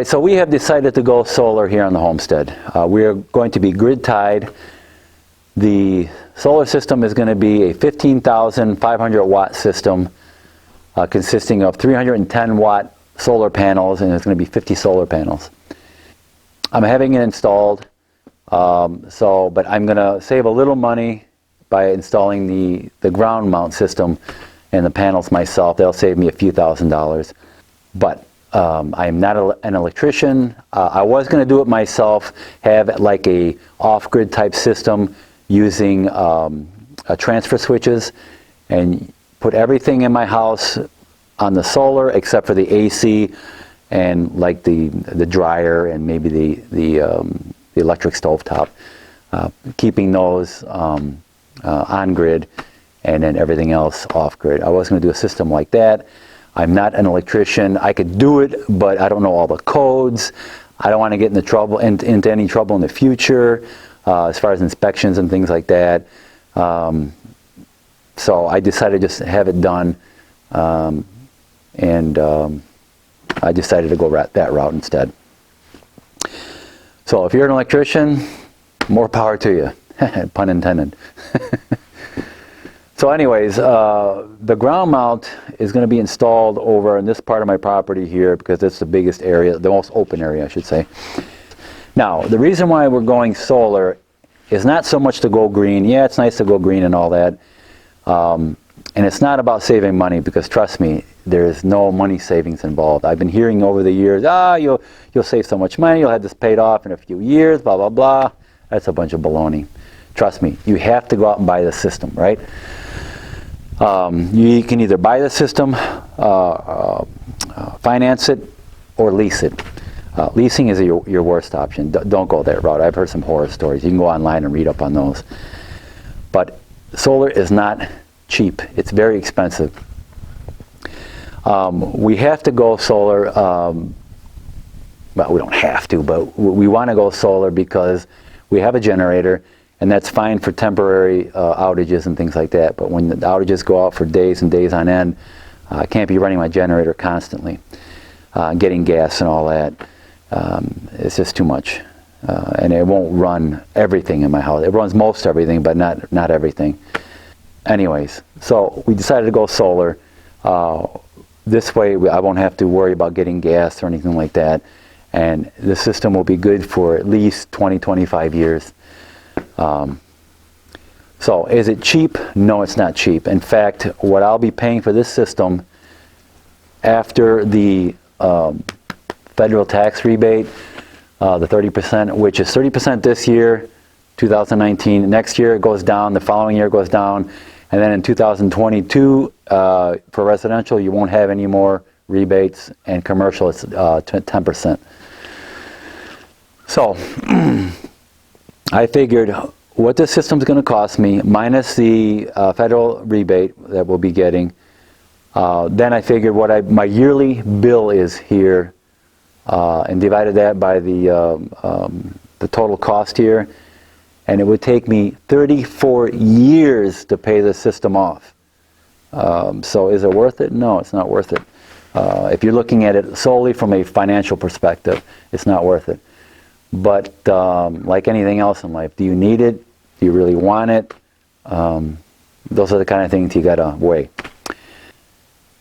right, so we have decided to go solar here on the homestead. We are going to be grid tied. The solar system is going to be a 15,500 watt system consisting of 310 watt solar panels, and it's going to be 50 solar panels. I'm having it installed, but I'm going to save a little money by installing the ground mount system and the panels myself. They'll save me a few $1,000s. But I'm not an electrician. I was going to do it myself, have like a off-grid type system using transfer switches, and put everything in my house on the solar except for the AC and like the dryer and maybe the electric stovetop, keeping those on grid, and then everything else off grid. I was going to do a system like that. I'm not an electrician. I could do it, but I don't know all the codes. I don't want to get into any trouble in the future as far as inspections and things like that. So I decided to just have it done, and I decided to go that route instead. So if you're an electrician, more power to you, pun intended. So anyways, the ground mount is going to be installed over in this part of my property here because it's the biggest area, the most open area I should say. Now, the reason why we're going solar is not so much to go green. Yeah, it's nice to go green and all that. And it's not about saving money, because trust me, there's no money savings involved. I've been hearing over the years, you'll save so much money, you'll have this paid off in a few years, blah, blah, blah. That's a bunch of baloney. Trust me, you have to go out and buy the system, right? You can either buy the system, finance it, or lease it. Leasing is your worst option. Don't go that route. I've heard some horror stories. You can go online and read up on those. But solar is not cheap. It's very expensive. We have to go solar. Well, we don't have to, but we want to go solar because we have a generator, and that's fine for temporary outages and things like that. But when the outages go out for days and days on end, I can't be running my generator constantly, getting gas and all that. It's just too much. And it won't run everything in my house. It runs most everything, but not everything. Anyways, so we decided to go solar. This way I won't have to worry about getting gas or anything like that. And the system will be good for at least 20-25 years. So is it cheap? No, it's not cheap. In fact, what I'll be paying for this system after the federal tax rebate, the 30%, which is 30% this year, 2019. Next year it goes down, the following year it goes down, and then in 2022, for residential, you won't have any more rebates, and commercial it's 10%. So I figured what this system's going to cost me, minus the federal rebate that we'll be getting. Then I figured what my yearly bill is here, and divided that by the total cost here, and it would take me 34 years to pay the system off. So is it worth it? No, it's not worth it. If you're looking at it solely from a financial perspective, it's not worth it. But like anything else in life, do you need it? Do you really want it? Those are the kind of things you gotta weigh.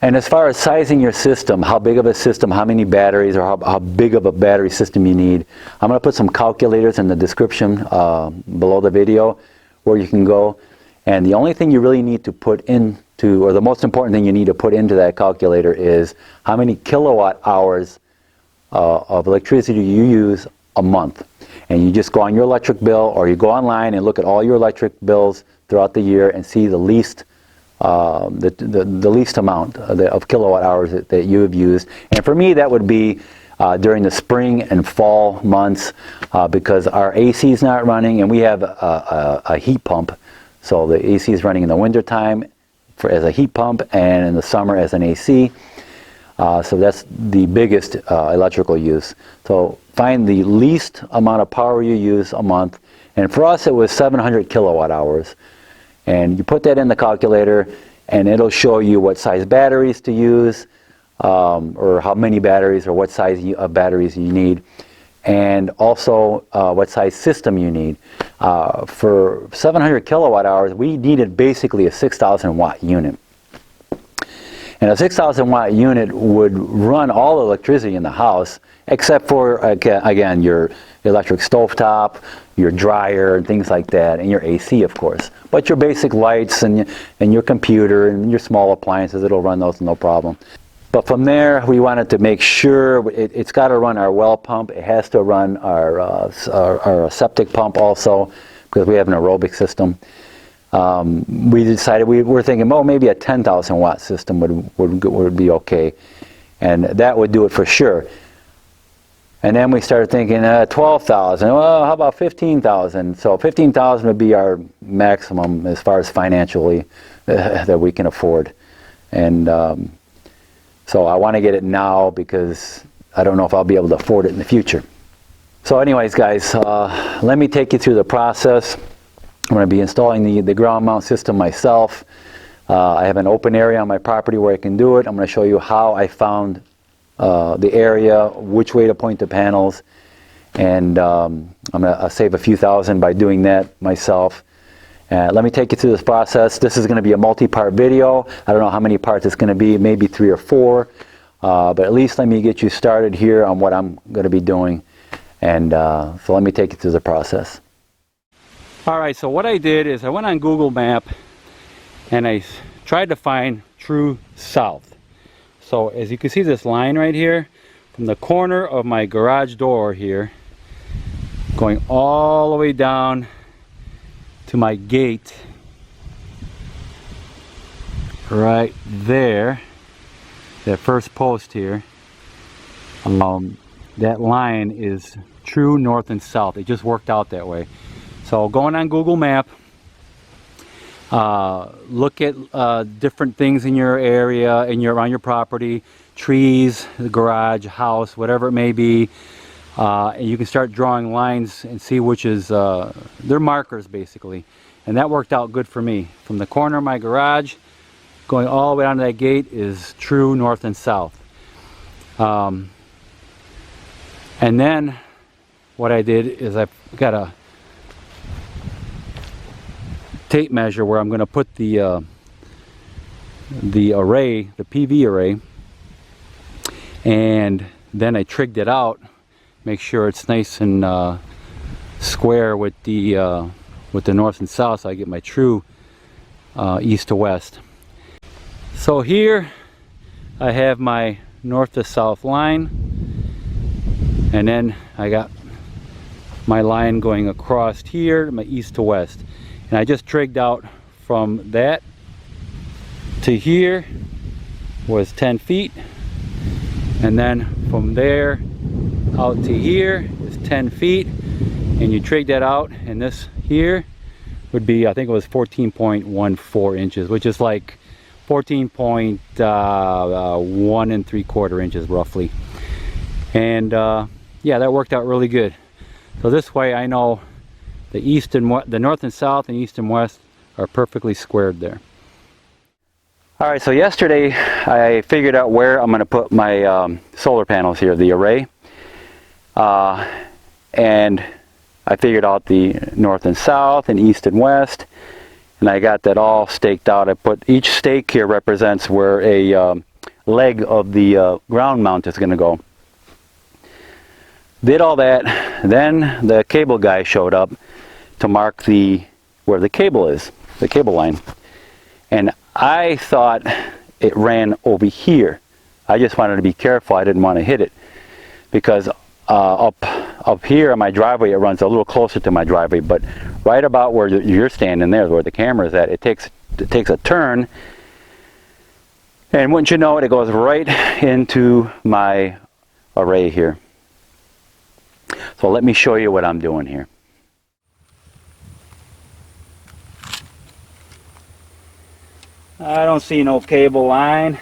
And as far as sizing your system, how big of a system, how many batteries, or how big of a battery system you need, I'm going to put some calculators in the description below the video where you can go. And the only thing you really need to put into, or the most important thing you need to put into that calculator, is how many kilowatt hours of electricity you use a month. And you just go on your electric bill, or you go online and look at all your electric bills throughout the year and see the least the least amount of kilowatt hours that you have used. And for me, that would be during the spring and fall months, because our AC is not running, and we have a heat pump. So the AC is running in the winter time as a heat pump, and in the summer as an AC. So that's the biggest electrical use. So find the least amount of power you use a month. And for us, it was 700 kilowatt hours. And you put that in the calculator, and it'll show you what size batteries to use, or how many batteries or what size of batteries you need, and also what size system you need. For 700 kilowatt hours, we needed basically a 6,000 watt unit. And a 6,000 watt unit would run all the electricity in the house, except for, again, your electric stovetop, your dryer, and things like that, and your AC, of course. But your basic lights and your computer and your small appliances, it'll run those no problem. But from there, we wanted to make sure it's got to run our well pump. It has to run our septic pump also, because we have an aerobic system. We decided we were thinking, oh, maybe a 10,000 watt system would be okay, and that would do it for sure. And then we started thinking 12,000. Well, how about 15,000? So 15,000 would be our maximum as far as financially that we can afford. And so I want to get it now because I don't know if I'll be able to afford it in the future. So anyways, guys, let me take you through the process. I'm going to be installing the ground mount system myself. I have an open area on my property where I can do it. I'm going to show you how I found the area, which way to point the panels, and I'm going to save a few thousand by doing that myself. Let me take you through this process. This is going to be a multi-part video. I don't know how many parts it's going to be, maybe 3 or 4, but at least let me get you started here on what I'm going to be doing. And so let me take you through the process. Alright, so what I did is I went on Google Map and I tried to find true south. So as you can see, this line right here from the corner of my garage door here going all the way down to my gate right there, that first post here, that line is true north and south. It just worked out that way. So going on Google Map, look at different things in your area, around your property, trees, the garage, house, whatever it may be. And you can start drawing lines and see which is, they're markers basically. And that worked out good for me. From the corner of my garage, going all the way down to that gate is true north and south. And then what I did is I've got a tape measure where I'm going to put the array, the PV array, and then I trigged it out, make sure it's nice and square with the north and south, so I get my true east to west. So here I have my north to south line, and then I got my line going across here, my east to west. And I just trigged out from that to here was 10 feet. And then from there out to here is 10 feet. And you trig that out, and this here would be, I think it was 14.14 inches, which is like 14.1 3/4 inches roughly. And yeah, that worked out really good. So this way I know the east and the north and south and east and west are perfectly squared there. Alright, so yesterday I figured out where I'm going to put my solar panels here, the array. And I figured out the north and south and east and west. And I got that all staked out. I put each stake here represents where a leg of the ground mount is going to go. Did all that, then the cable guy showed up to mark where the cable is, the cable line. And I thought it ran over here. I just wanted to be careful. I didn't want to hit it because up here on my driveway it runs a little closer to my driveway, but right about where you're standing there, where the camera is at, it takes a turn, and wouldn't you know it, it goes right into my array here. So let me show you what I'm doing here. I don't see no cable line.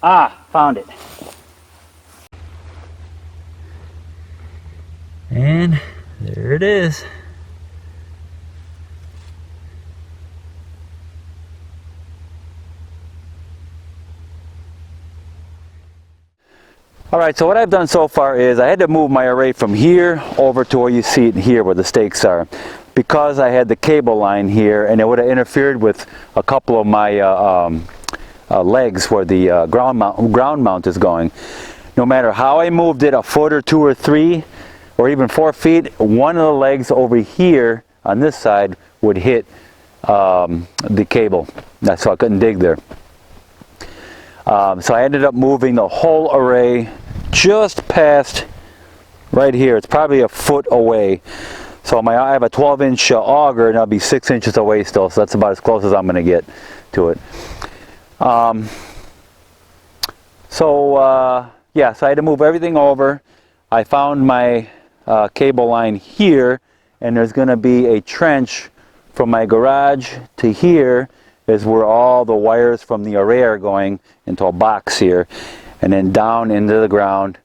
Ah, found it. And there it is. Alright, so what I've done so far is I had to move my array from here over to where you see it here where the stakes are, because I had the cable line here and it would have interfered with a couple of my legs where the ground mount is going. No matter how I moved it, a foot or 2 or 3 or even 4 feet, one of the legs over here on this side would hit the cable. That's why I couldn't dig there. So I ended up moving the whole array just past right here. It's probably a foot away. So I have a 12-inch auger and I'll be 6 inches away still. So that's about as close as I'm going to get to it. Yeah, so I had to move everything over. I found my cable line here, and there's going to be a trench from my garage to here is where all the wires from the array are going into a box here, and then down into the ground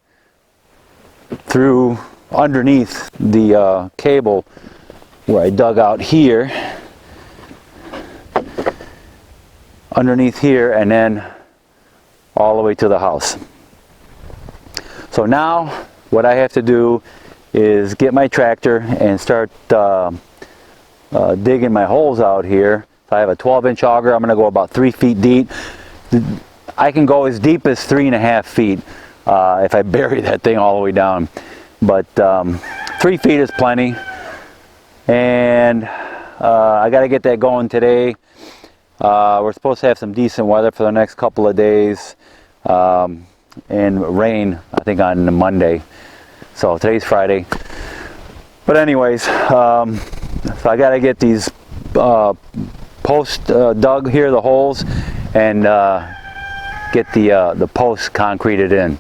through underneath the cable where I dug out here, underneath here, and then all the way to the house. So now what I have to do is get my tractor and start digging my holes out here. So I have a 12-inch auger. I'm going to go about 3 feet deep. I can go as deep as 3.5 feet if I bury that thing all the way down. But 3 feet is plenty. And I got to get that going today. We're supposed to have some decent weather for the next couple of days. And rain, I think, on Monday. So today's Friday. But anyways, so I got to get these posts dug here, the holes, and get the posts concreted in.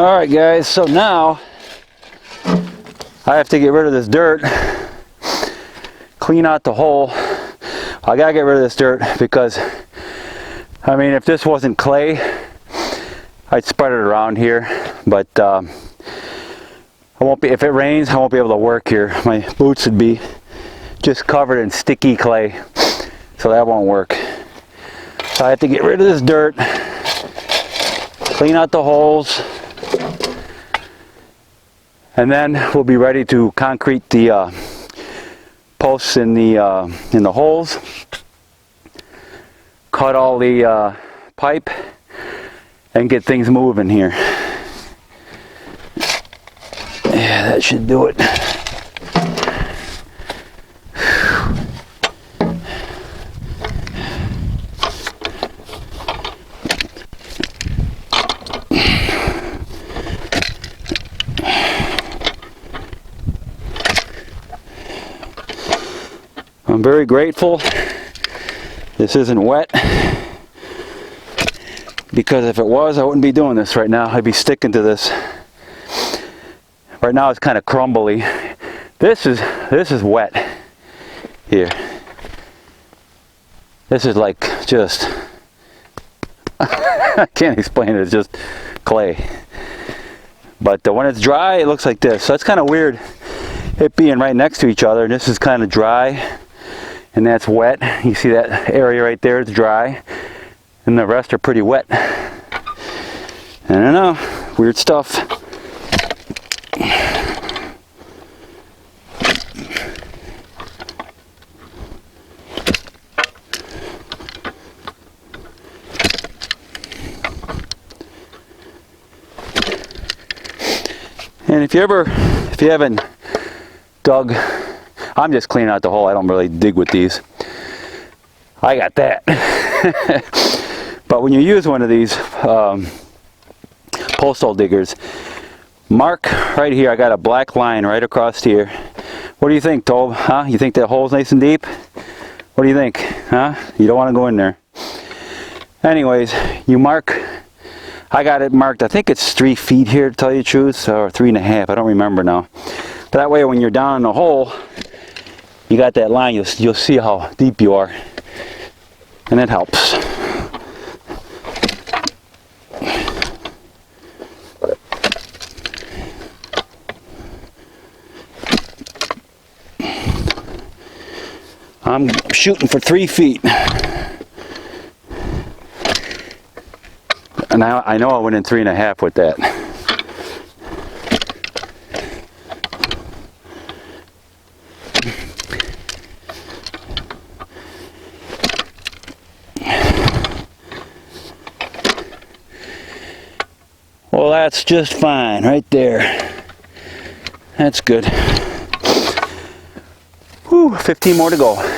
Alright guys, so now I have to get rid of this dirt, clean out the hole. I gotta get rid of this dirt because, I mean, if this wasn't clay, I'd spread it around here, but I won't be, if it rains, I won't be able to work here. My boots would be just covered in sticky clay, so that won't work. So I have to get rid of this dirt, clean out the holes, and then we'll be ready to concrete the posts in the holes, cut all the pipe, and get things moving here. Yeah, that should do it. I'm very grateful this isn't wet, because if it was, I wouldn't be doing this right now. I'd be sticking to this. Right now it's kind of crumbly. This is wet here. This is like just I can't explain it. It's just clay. But when it's dry, it looks like this. So it's kind of weird, it being right next to each other. This is kind of dry, and that's wet. You see that area right there? It's dry, and the rest are pretty wet. I don't know. Weird stuff. And if you haven't dug, I'm just cleaning out the hole. I don't really dig with these. I got that. But when you use one of these post hole diggers, mark right here. I got a black line right across here. What do you think, Tob? Huh? You think that hole's nice and deep? What do you think? Huh? You don't want to go in there. Anyways, you mark. I got it marked, I think it's 3 feet here, to tell you the truth, or 3.5, I don't remember now. But that way when you're down in the hole, you got that line, you'll see how deep you are. And it helps. I'm shooting for 3 feet. And I know I went in 3.5 with that. Well, that's just fine right there. That's good. Whew, 15 more to go.